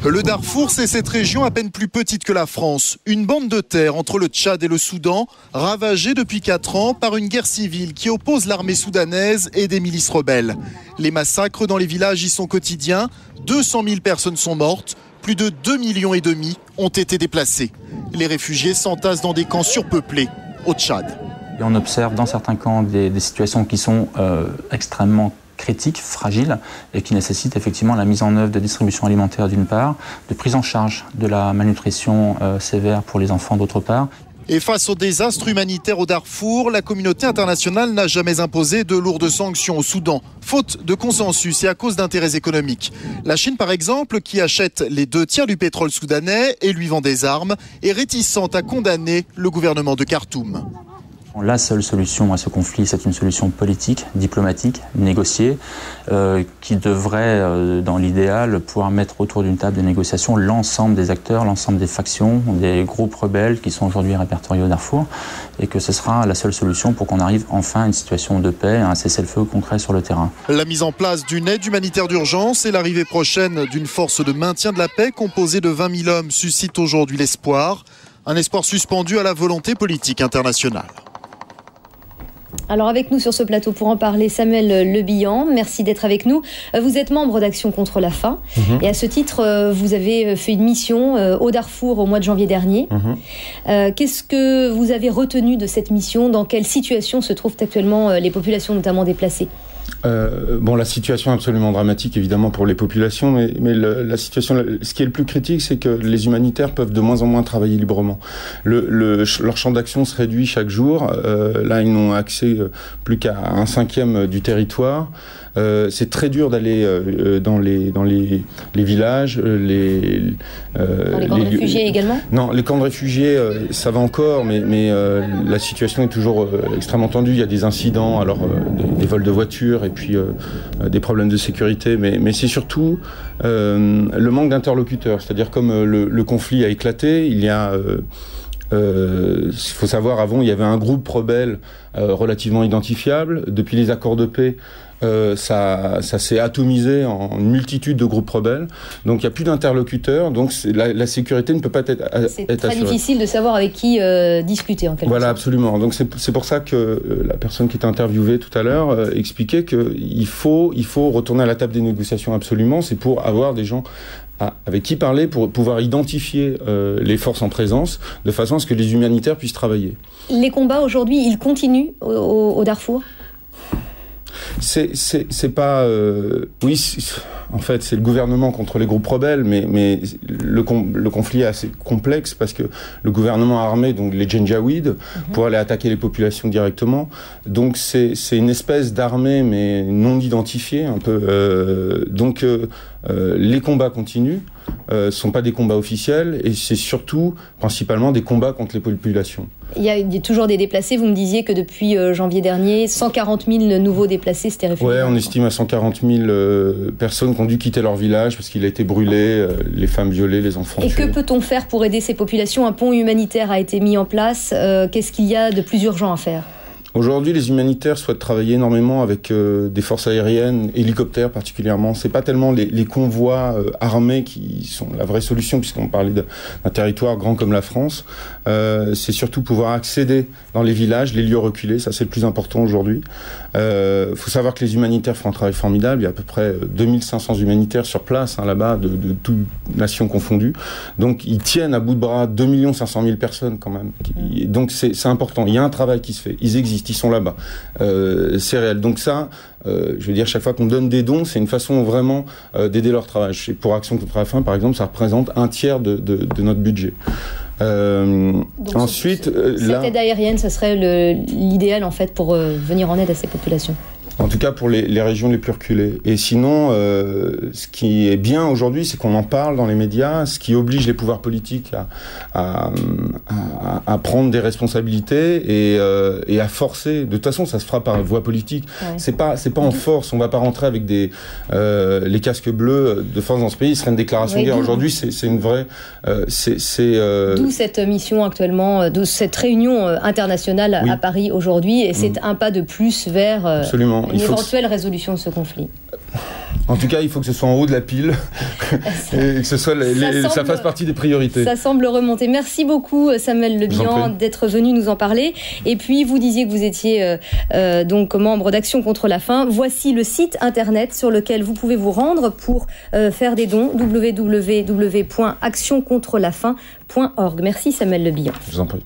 Le Darfour, c'est cette région à peine plus petite que la France. Une bande de terre entre le Tchad et le Soudan, ravagée depuis 4 ans par une guerre civile qui oppose l'armée soudanaise et des milices rebelles. Les massacres dans les villages y sont quotidiens. 200 000 personnes sont mortes. Plus de 2,5 millions ont été déplacés. Les réfugiés s'entassent dans des camps surpeuplés au Tchad. Et on observe dans certains camps des situations qui sont extrêmement critiques, fragiles, et qui nécessitent effectivement la mise en œuvre de distribution alimentaire d'une part, de prise en charge de la malnutrition sévère pour les enfants d'autre part. Et face au désastre humanitaire au Darfour, la communauté internationale n'a jamais imposé de lourdes sanctions au Soudan, faute de consensus et à cause d'intérêts économiques. La Chine, par exemple, qui achète les 2/3 du pétrole soudanais et lui vend des armes, est réticente à condamner le gouvernement de Khartoum. La seule solution à ce conflit, c'est une solution politique, diplomatique, négociée, qui devrait, dans l'idéal, pouvoir mettre autour d'une table de négociation l'ensemble des acteurs, l'ensemble des factions, des groupes rebelles qui sont aujourd'hui répertoriés au Darfour, et que ce sera la seule solution pour qu'on arrive enfin à une situation de paix, à un cessez-le-feu concret sur le terrain. La mise en place d'une aide humanitaire d'urgence et l'arrivée prochaine d'une force de maintien de la paix composée de 20 000 hommes suscitent aujourd'hui l'espoir, un espoir suspendu à la volonté politique internationale. Alors avec nous sur ce plateau pour en parler, Samuel Le Bihan, merci d'être avec nous. Vous êtes membre d'Action contre la faim et à ce titre, vous avez fait une mission au Darfour au mois de janvier dernier. Qu'est-ce que vous avez retenu de cette mission ? Dans quelle situation se trouvent actuellement les populations, notamment déplacées ? La situation est absolument dramatique, évidemment, pour les populations, mais la situation, ce qui est le plus critique, c'est que les humanitaires peuvent de moins en moins travailler librement. Leur champ d'action se réduit chaque jour. Là, ils n'ont accès plus qu'à 1/5 du territoire. C'est très dur d'aller dans les villages, dans les camps de réfugiés également ? Non, les camps de réfugiés, ça va encore, mais la situation est toujours extrêmement tendue. Il y a des incidents, alors des vols de voitures et puis des problèmes de sécurité, mais c'est surtout le manque d'interlocuteurs. C'est-à-dire comme le conflit a éclaté, il y a... faut savoir, avant, il y avait un groupe rebelle relativement identifiable. Depuis les accords de paix, ça s'est atomisé en une multitude de groupes rebelles. Donc il n'y a plus d'interlocuteurs. Donc la sécurité ne peut pas être assurée. C'est très difficile de savoir avec qui discuter en quelque sorte. Voilà, absolument. Donc c'est pour ça que la personne qui était interviewée tout à l'heure expliquait qu'il faut retourner à la table des négociations absolument. C'est pour avoir des gens avec qui parler, pour pouvoir identifier les forces en présence, de façon à ce que les humanitaires puissent travailler. Les combats aujourd'hui, ils continuent au Darfour ? C'est pas... en fait, c'est le gouvernement contre les groupes rebelles, mais le conflit est assez complexe parce que le gouvernement a armé donc les Janjaweed pour aller attaquer les populations directement. Donc c'est une espèce d'armée mais non identifiée un peu. Les combats continuent. Sont pas des combats officiels et c'est surtout principalement des combats contre les populations. Il y a toujours des déplacés. Vous me disiez que depuis janvier dernier, 140 000 nouveaux déplacés s'étaient réfugiés. Oui, on estime à 140 000 personnes qui ont dû quitter leur village parce qu'il a été brûlé, les femmes violées, les enfants tués. Et que peut-on faire pour aider ces populations ? Un pont humanitaire a été mis en place. Qu'est-ce qu'il y a de plus urgent à faire ? Aujourd'hui, les humanitaires souhaitent travailler énormément avec des forces aériennes, hélicoptères particulièrement. C'est pas tellement les convois armés qui sont la vraie solution, puisqu'on parlait d'un territoire grand comme la France. C'est surtout pouvoir accéder dans les villages, les lieux reculés. Ça, c'est le plus important aujourd'hui. Faut savoir que les humanitaires font un travail formidable. Il y a à peu près 2500 humanitaires sur place, là-bas, de toutes nations confondues. Donc, ils tiennent à bout de bras 2 500 000 personnes quand même. Donc, c'est important. Il y a un travail qui se fait. Ils existent. Ils sont là-bas. C'est réel. Donc ça, je veux dire, chaque fois qu'on donne des dons, c'est une façon vraiment d'aider leur travail. Pour Action contre la faim, par exemple, ça représente 1/3 de notre budget. Ensuite, cette aide aérienne, ça serait l'idéal en fait pour venir en aide à ces populations. En tout cas pour les régions les plus reculées. Et sinon, ce qui est bien aujourd'hui, c'est qu'on en parle dans les médias, ce qui oblige les pouvoirs politiques à prendre des responsabilités et à forcer. De toute façon, ça se fera par voie politique. Ouais. C'est pas en force. On va pas rentrer avec les casques bleus de force dans ce pays. Ce serait une déclaration de guerre. Aujourd'hui, c'est une vraie... D'où cette mission actuellement, d'où cette réunion internationale à Paris aujourd'hui. Et c'est un pas de plus vers... Absolument. Une éventuelle résolution de ce conflit. En tout cas, il faut que ce soit en haut de la pile et que ce soit ça fasse partie des priorités. Ça semble remonter. Merci beaucoup Samuel Le Bihan d'être venu nous en parler. Et puis vous disiez que vous étiez donc membre d'Action contre la faim. Voici le site internet sur lequel vous pouvez vous rendre pour faire des dons, www.actioncontrelafaim.org. Merci Samuel Le Bihan. Je vous en prie.